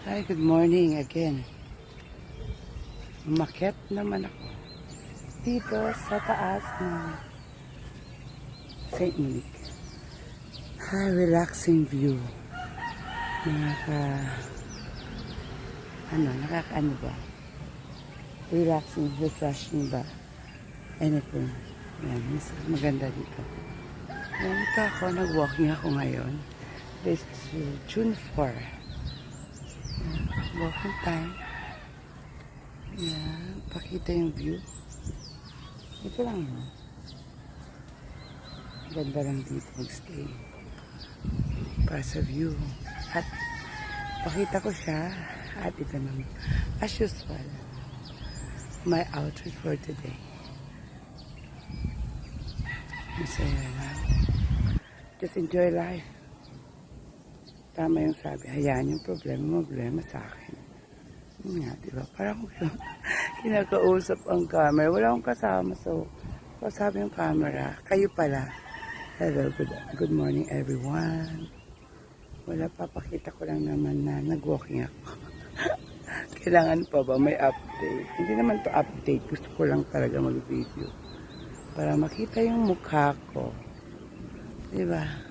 Hi, good morning again. Umakyat naman ako dito sa taas ng St. Monique. Hi, relaxing view. Nakakaano ba? Relaxing, refreshing ba? Anything. Yan, mas maganda dito. Yan, ito ako, nag-walking ako ngayon. This is June 4. Walking time. Yan, pakita yung view. Ito lang yun. Ganda lang dito mag-stay. Para sa view. At pakita ko siya. At ito naman. As usual. My outfit for today. Masaya lang. Just enjoy life. Tama yung sabi. Hayaan yung problema sa akin. Yun nga, diba? Parang kinakausap ang camera. Wala akong kasama. So, kasabi yung camera. Kayo pala. Hello, good morning everyone. Wala, papakita ko lang naman na nag-walking ako. Kailangan pa ba may update? Hindi naman to update. Gusto ko lang talaga mag-video. Para makita yung mukha ko. Diba?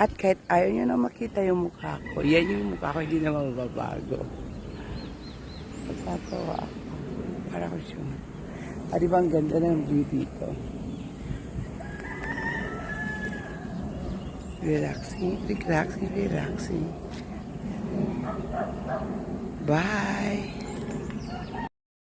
At kahit ayaw nyo na makita yung mukha ko, yan yung mukha ko, hindi na mababago. Pagkatawa ako. Para ko siya. Di ba ang ganda ng view dito? Relaxing. Bye!